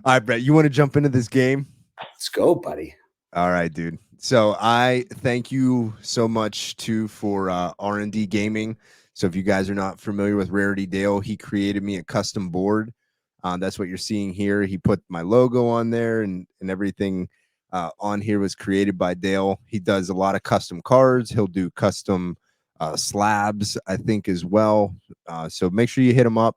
All right, Brett, you want to jump into this game? Let's go, buddy. All right, dude. So I thank you so much too for R&D Gaming. So if you guys are not familiar with Rarity Dale, he created me a custom board. That's what you're seeing here. He put my logo on there and everything on here was created by Dale. He does a lot of custom cards. He'll do custom slabs, I think, as well. So make sure you hit him up.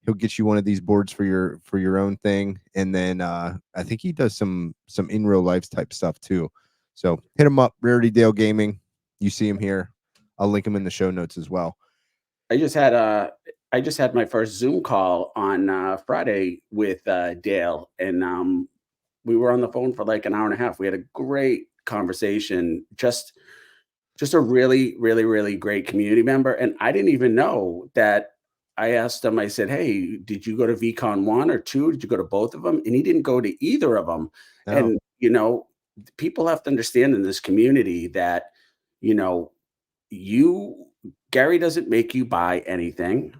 He'll get you one of these boards for your own thing, and then I think he does some in real life type stuff too. So hit him up, Rarity Dale Gaming. You see him here. I'll link him in the show notes as well. I just had I just had my first Zoom call on Friday with Dale, and we were on the phone for like an hour and a half. We had a great conversation. Just a really, really, really great community member. And I didn't even know that. I asked him, I said, "Hey, did you go to VCon 1 or 2? Did you go to both of them?" And he didn't go to either of them. No. And, people have to understand in this community that, you know, you Gary doesn't make you buy anything.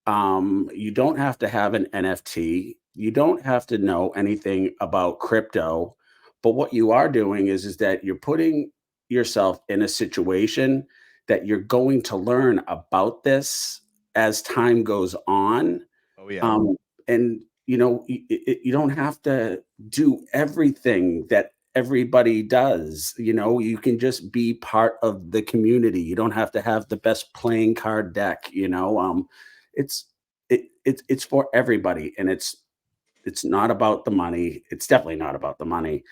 You don't have to have an NFT. You don't have to know anything about crypto. But what you are doing is that you're putting yourself in a situation that you're going to learn about this as time goes on. Oh yeah. Um, and you don't have to do everything that everybody does. You can just be part of the community. You don't have to have the best playing card deck. It's it's for everybody, and it's not about the money. It's definitely not about the money.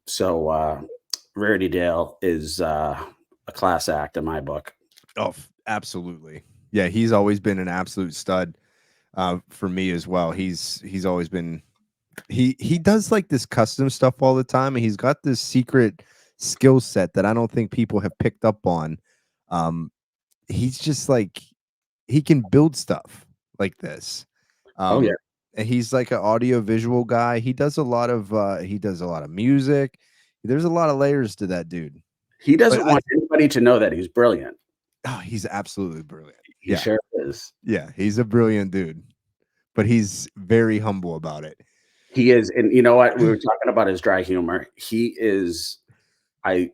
So Rarity Dale is a class act in my book. Oh, absolutely. Yeah, he's always been an absolute stud for me as well. He's always been he does like this custom stuff all the time, and he's got this secret skill set that I don't think people have picked up on. Um, he's just like he can build stuff like this. Oh yeah. And he's like an audio visual guy. He does a lot of music. There's a lot of layers to that dude. He But doesn't want anybody to know that he's brilliant. he's absolutely brilliant. He Yeah. sure is. Yeah, he's a brilliant dude, but he's very humble about it. He is, and you know what? We were talking about his dry humor. He is. I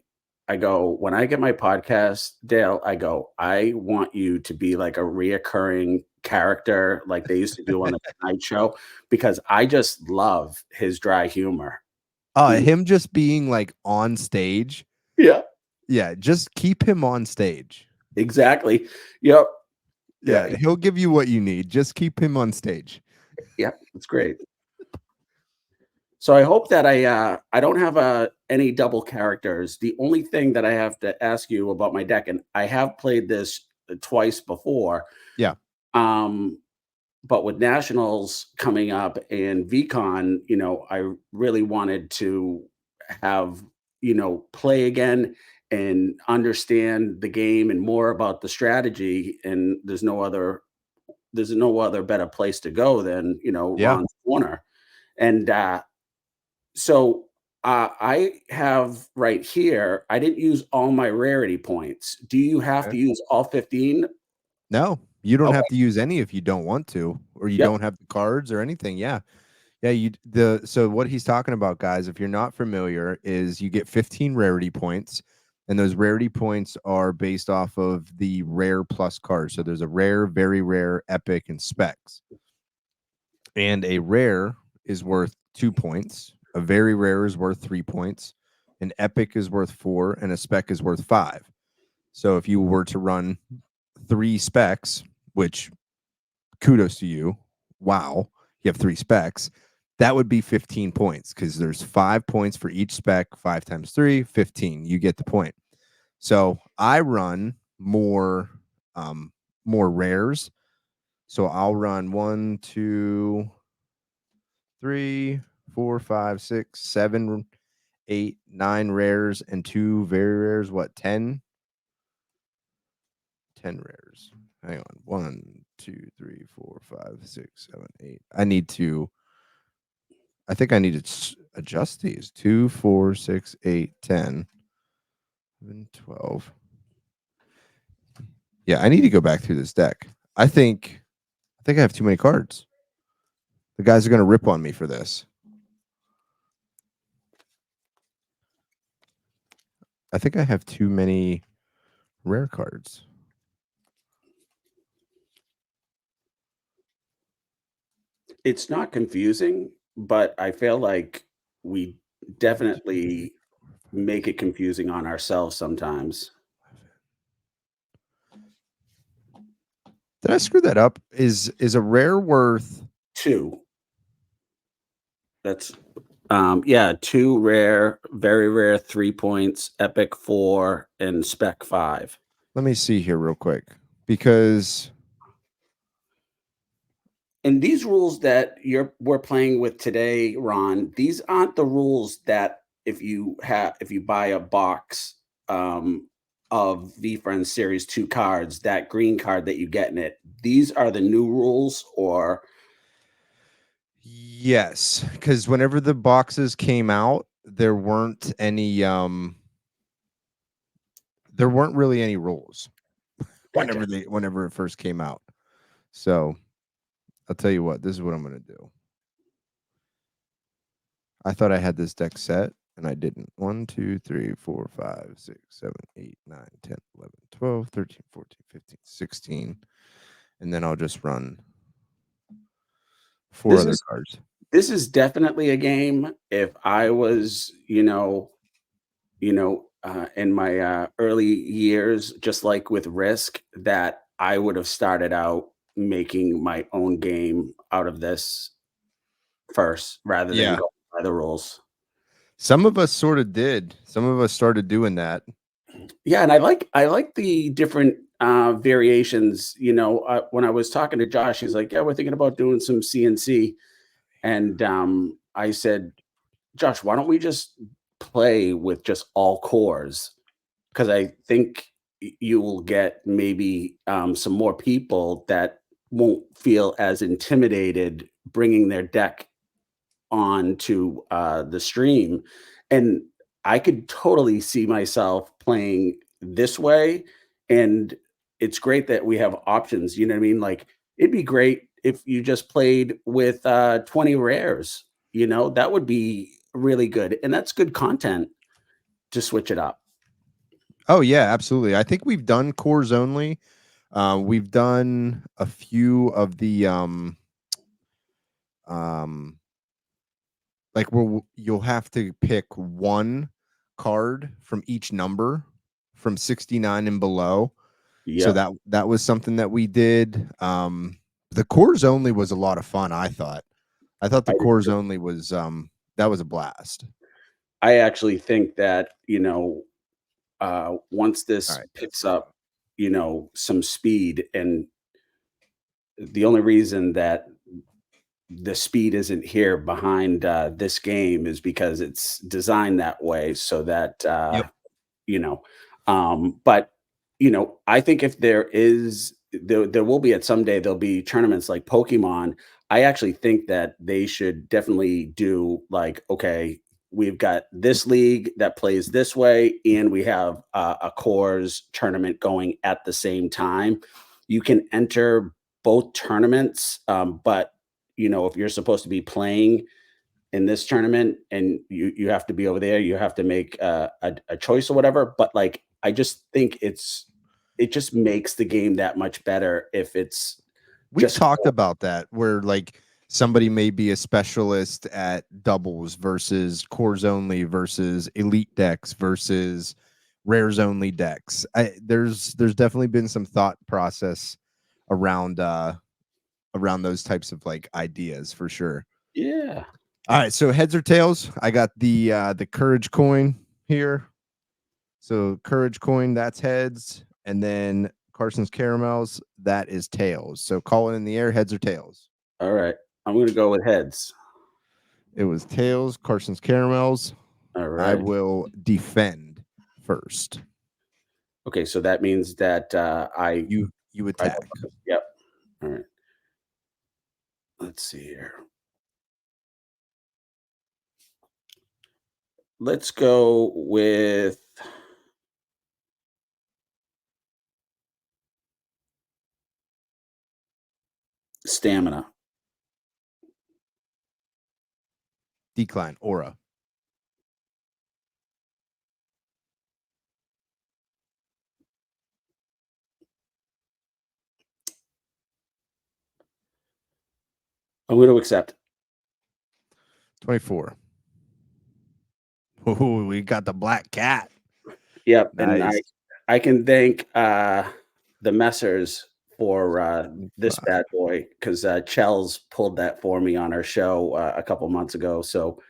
I go, when I get my podcast, Dale, I go, I want you to be like a reoccurring character like they used to do on the Tonight Show, because I just love his dry humor. He, Him just being like on stage. yeah, Yeah, just keep him on stage. exactly. Yep. Yeah. Yeah, he'll give you what you need. Just keep him on stage. Yeah. It's great. So I hope that I don't have any double characters. The only thing that I have to ask you about my deck, and I have played this twice before, Yeah. um, but with nationals coming up and VCon, I really wanted to have play again and understand the game and more about the strategy. And there's no other better place to go than Yeah. Ron's Corner. And so I have right here, I didn't use all my rarity points. Do you have Okay. to use all 15? No, you don't have Okay. to use any if you don't want to, or you Yep. don't have the cards or anything. Yeah. Yeah, so what he's talking about, guys, if you're not familiar, is you get 15 rarity points, and those rarity points are based off of the rare plus cards. So there's a rare, very rare, epic, and specs. And a rare is worth 2 points, a very rare is worth 3 points, an epic is worth 4, and a spec is worth 5. So if you were to run 3 specs, which kudos to you, wow, you have 3 specs, that would be 15 points because there's 5 points for each spec. 5 times 3, 15. You get the point. So I run more rares. So I'll run 1, 2, 3, 4, 5, 6, 7, 8, 9 rares and 2 very rares. What, 10? 10 rares. Hang on. 1, 2, 3, 4, 5, 6, 7, 8. I think I need to adjust these. 2, 4, 6, 8, 10, 11, 12. Yeah, I need to go back through this deck. I think I have too many cards. The guys are going to rip on me for this. I think I have too many rare cards. It's not confusing, but I feel like we definitely make it confusing on ourselves sometimes. Did I screw that up? Is a rare worth 2. That's yeah, 2 rare, very rare 3 points, epic 4, and spec 5. Let me see here real quick because And these rules that we're playing with today, Ron, these aren't the rules that if you buy a box of Veefriends Series 2 cards, that green card that you get in it, these are the new rules, or yes, because whenever the boxes came out, there weren't any there weren't really any rules gotcha. whenever it first came out. So I'll tell you what, this is what I'm gonna do. I thought I had this deck set and I didn't. 1, 2, 3, 4, 5, 6, 7, 8, 9, 10, 11, 12, 13, 14, 15, 16. And then I'll just run 4 This other is cards. this is definitely a game. If I was, in my early years, just like with Risk, that I would have started out making my own game out of this first, rather than Yeah. go by the rules. Some of us sort of did. Some of us started doing that. Yeah, and I like the different variations. When I was talking to Josh, he's like, "Yeah, we're thinking about doing some CNC," and I said, "Josh, why don't we just play with just all cores?" Because I think you will get maybe some more people that won't feel as intimidated bringing their deck on to the stream. And I could totally see myself playing this way. And it's great that we have options. You know what I mean? Like, it'd be great if you just played with 20 rares. That would be really good. And that's good content to switch it up. Oh yeah, absolutely. I think we've done cores only. We've done a few of the um like where you'll have to pick one card from each number from 69 and below. So Yep. that was something that we did. The cores only was a lot of fun, I thought. I thought the I cores only was that was a blast. I actually think that, once All this right, that's picks up, some speed, and the only reason that the speed isn't here behind this game is because it's designed that way so that yep. you know but I think if there will be, at some day there'll be tournaments like Pokemon. I actually think that they should definitely do, like, okay, we've got this league that plays this way, and we have a cores tournament going at the same time. You can enter both tournaments, but if you're supposed to be playing in this tournament and you have to be over there, you have to make a choice or whatever. But, like, I just think it just makes the game that much better if it's We've just talked about that where like somebody may be a specialist at doubles versus cores only versus elite decks versus rares only decks. There's definitely been some thought process around around those types of like ideas for sure. yeah. All right, so heads or tails? I got the courage coin here. So courage coin, that's heads, and then Carson's caramels, that is tails. So call it in the air, heads or tails. All right, I'm gonna go with heads. It was tails, Carson's caramels. All I right. will defend first. Okay, so that means that You I go attack. first. Yep. All right, let's see here. Let's go with stamina. Decline. Aura. I'm going to accept. 24. Oh, we got the black cat. Yep, and Nice. I can thank the Messers for this 5. bad boy because Chels pulled that for me on our show a couple months ago. So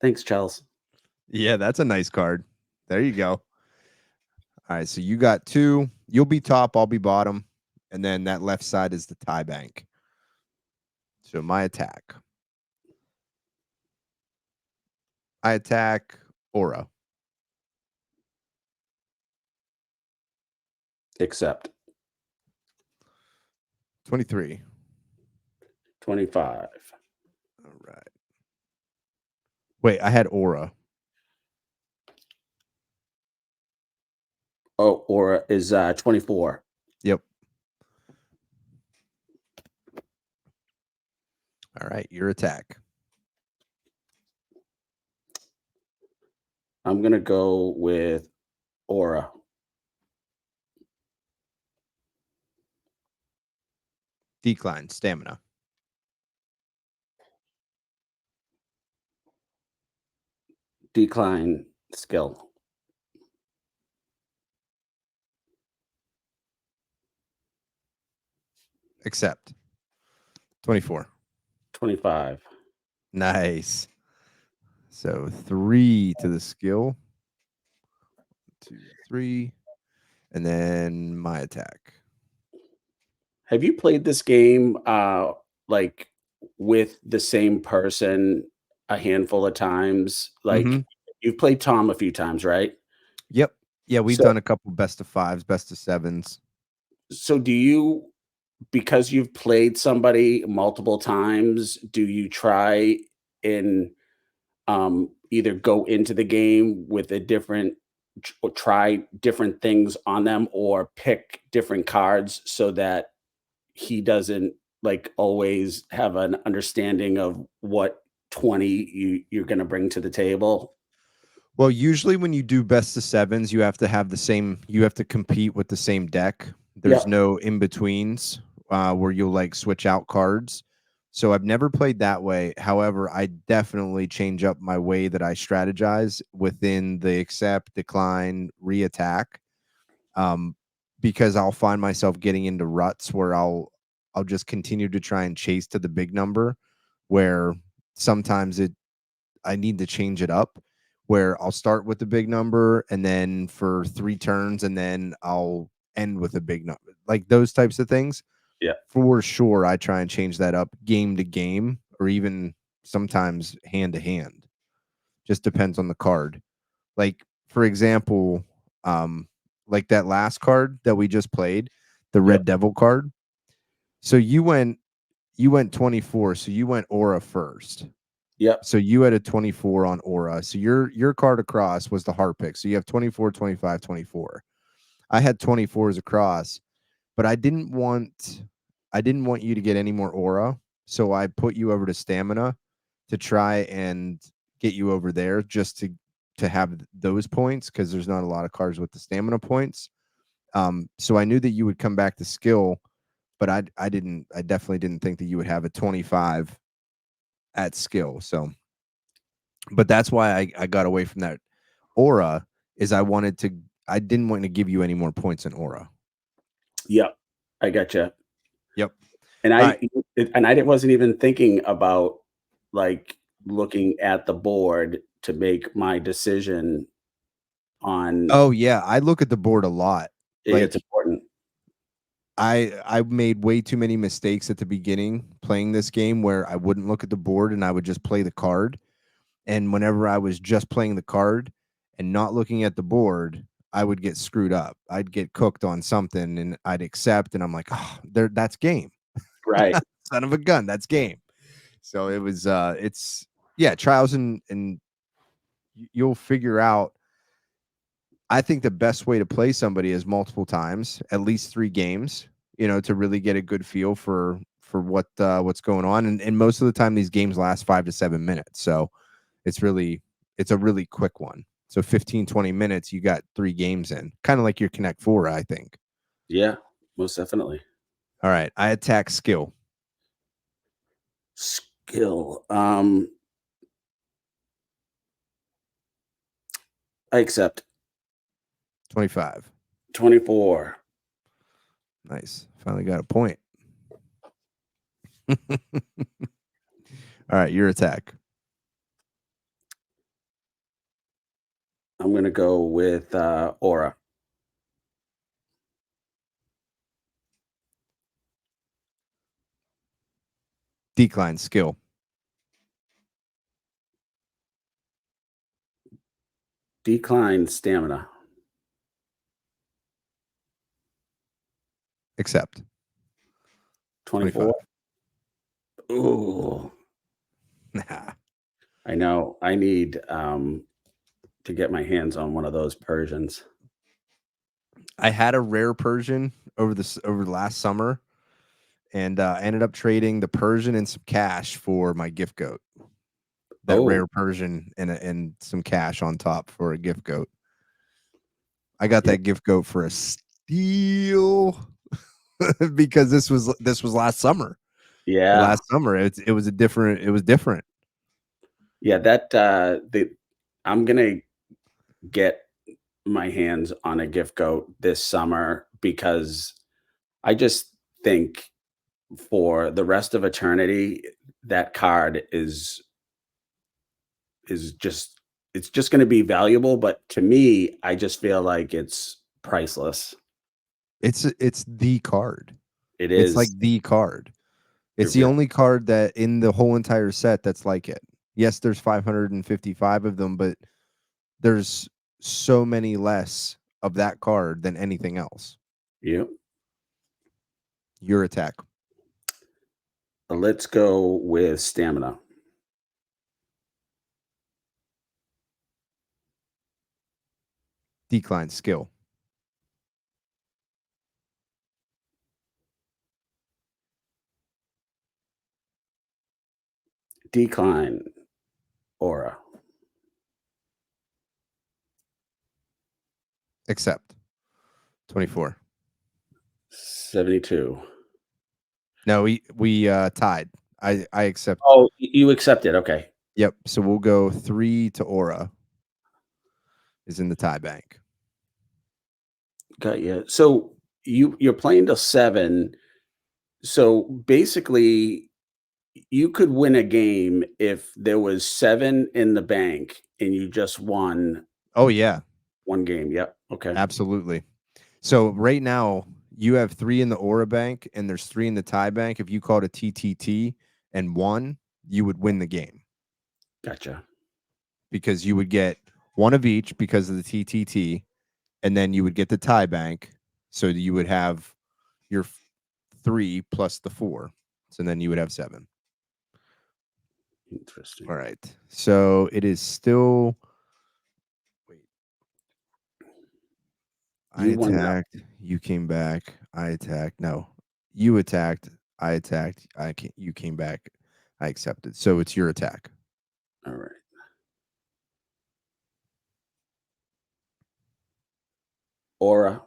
thanks, Chels. Yeah, that's a nice card. There you go. All right, so you got 2. You'll be top, I'll be bottom. And then that left side is the tie bank. So my attack. I attack Aura. Accept. 23. 25. All right. Wait, I had Aura. Oh, Aura is 24. Yep. All right, your attack. I'm going to go with Aura. Decline. Stamina. Decline skill. Accept. 24. 25. Nice. So 3 to the skill. 2, 3. And then my attack. Have you played this game like with the same person a handful of times? Mm-hmm. Like you've played Tom a few times, right? Yep. Yeah, we've So done a couple best of 5s, best of 7s. so do you, because you've played somebody multiple times, do you try and either go into the game with a different or try different things on them or pick different cards so that he doesn't like always have an understanding of what 20 you're going to bring to the table? Well, usually when you do best of 7s, you have to have the same, you have to compete with the same deck. There's Yep. no in betweens where you'll like switch out cards. So I've never played that way. However, I definitely change up my way that I strategize within the accept, decline, reattack. Um, because I'll find myself getting into ruts where I'll just continue to try and chase to the big number where sometimes I need to change it up where I'll start with the big number and then for 3 turns and then I'll end with a big number. Like those types of things. Yeah. For sure I try and change that up game to game or even sometimes hand to hand. Just depends on the card. Like for example, like that last card that we just played, the Yep. Red Devil card. So you went 24, so you went Aura first. Yep. So you had a 24 on Aura. So your card across was the heart pick. So you have 24, 25, 24. I had 24s across, but I didn't want you to get any more Aura. So I put you over to stamina to try and get you over there just to have those points because there's not a lot of cards with the stamina points. So I knew that you would come back to skill, but I definitely didn't think that you would have a 25 at skill. So but that's why I got away from that Aura is I didn't want to give you any more points in Aura. Yep. I gotcha. Yep. And All right. wasn't even thinking about like looking at the board to make my decision on. Oh yeah, I look at the board a lot. It's Like important. I made way too many mistakes at the beginning playing this game where I wouldn't look at the board and I would just play the card. And whenever I was just playing the card and not looking at the board, I would get screwed up. I'd get cooked on something and I'd accept and I'm like, "Oh, that's game." Right. Son of a gun, that's game. So it was it's yeah, trials and you'll figure out. I think the best way to play somebody is multiple times, at least 3 games, to really get a good feel for what's going on, and most of the time these games last 5 to 7 minutes, so it's a really quick one. So 15, 20 minutes, you got 3 games in, kind of like your Connect 4, I think. Yeah, most definitely. All right, I attack skill. Skill. I accept. 25. 24. Nice. Finally got a point. All right, your attack. I'm gonna go with aura. Decline skill. Decline stamina. Accept. 25. 24. Ooh, Nah. I know. I need to get my hands on one of those Persians. I had a rare Persian over the last summer, and I ended up trading the Persian and some cash for my gift goat. That Oh, rare Persian and some cash on top for a gift goat. I got yeah, that gift goat for a steal because this was last summer. yeah, Last summer, it was different. yeah. I'm gonna get my hands on a gift goat this summer because I just think for the rest of eternity that card is just it's just going to be valuable, but to me I just feel like it's priceless. It's the card. It It's like is. the card. It It's the really. only card that in the whole entire set that's like it. Yes, there's 555 of them, but there's so many less of that card than anything else. Yeah. Your attack. Let's go with stamina. Decline skill. Decline aura. Accept. 24. 72. No, we tied. I accept. Oh, you accept it. Okay. Yep. So we'll go 3 to aura is in the tie bank. Got you. So you're playing to 7. So basically you could win a game if there was 7 in the bank and you just won Oh yeah, one game. Yep. Okay. absolutely. So right now you have 3 in the aura bank and there's 3 in the tie bank. If you called a TTT and won, you would win the game Gotcha. because you would get one of each because of the TTT, and then you would get the tie bank. So you would have your 3 plus the 4. So then you would have 7. Interesting. All right. So it is still. Wait. I You won that. attacked. You came back. I attacked. No, you attacked. I attacked. You came back. I accepted. So it's your attack. All right. Aura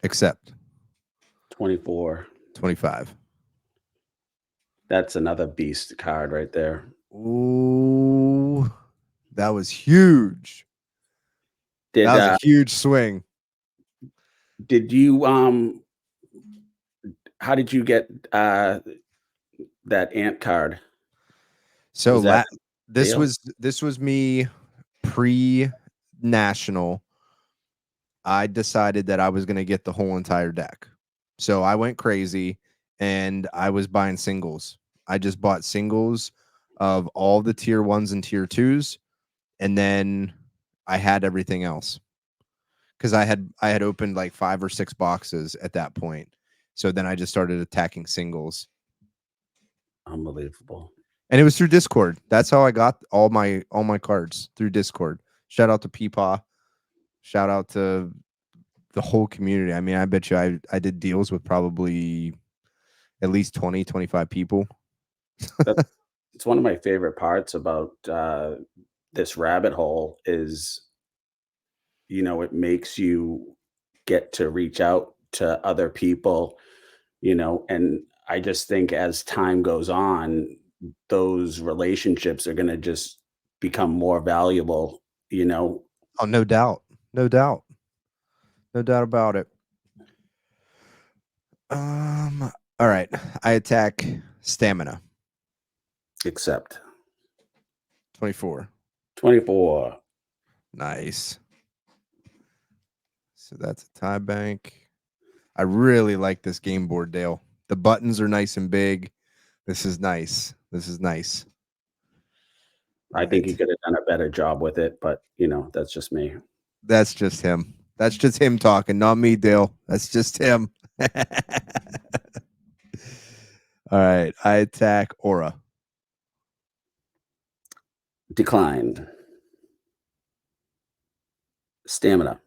Accept. 24. 25. That's another beast card right there. Ooh, that was huge. That Did was a huge swing. did you how did you get that ant card? So Was that sale? this was me pre national. I decided that I was going to get the whole entire deck. So I went crazy and I was buying singles. I just bought singles of all the tier 1s and tier 2s, and then I had everything else cuz I had opened like 5 or 6 boxes at that point. So then I just started attacking singles. Unbelievable. And it was through Discord. That's how I got all my cards, through Discord. Shout out to Peepaw. Shout out to the whole community. I mean, I bet you I did deals with probably at least 20, 25 people. It's one of my favorite parts about this rabbit hole is, it makes you get to reach out to other people, and I just think as time goes on, those relationships are going to just become more valuable, Oh, no doubt. No doubt. No doubt about it. All right. I attack stamina. except 24. 24. Nice. So that's a tie bank. I really like this game board, Dale. The buttons are nice and big. This is nice. This is nice. I think he could have done a better job with it, but that's just me. That's just him. That's just him talking, not me, Dale. That's just him. All right. I attack Aura. Declined. Stamina.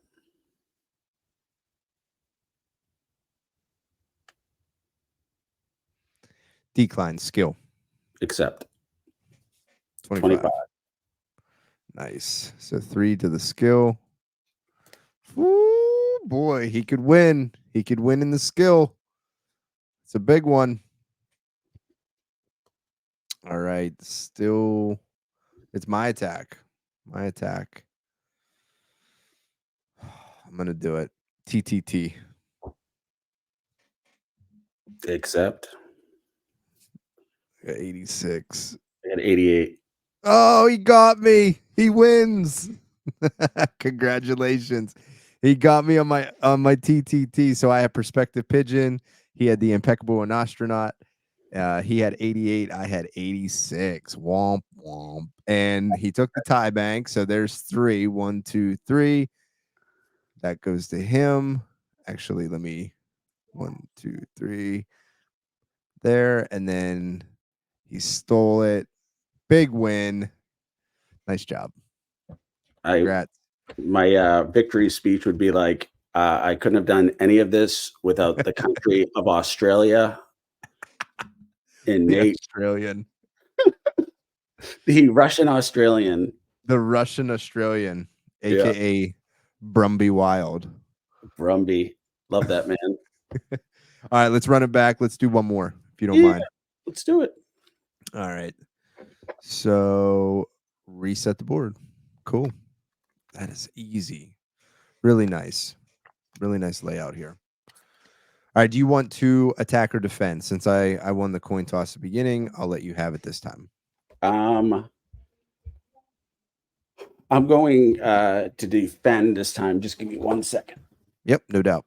Decline. Skill. Except 25. 25. Nice. So 3 to the skill. Ooh, boy, he could win. He could win in the skill. It's a big one. All right. Still, it's my attack. My attack. I'm going to do it. TTT. Except 86. at 88. Oh, he got me. He wins. Congratulations. He got me on my TTT. So I have Perspective Pigeon. He had the Impeccable and Astronaut. He had 88. I had 86. Womp womp. And he took the tie bank. So there's 3. 1, 2, 3. That goes to him. Actually, let me 1, 2, 3 there. And then he stole it. Big win. Nice job. Congrats. My victory speech would be like, I couldn't have done any of this without the country of Australia. And The Nate, Australian. the Russian Australian. The Russian Australian, Yeah. aka Brumby Wild. Brumby. Love that, man. All right, let's run it back. Let's do one more, if you don't Yeah, mind. let's do it. All right. So reset the board. Cool. That is easy. Really nice. Really nice layout here. All right. Do you want to attack or defend? Since I won the coin toss at the beginning, I'll let you have it this time. I'm going to defend this time. Just give me 1 second. Yep, no doubt.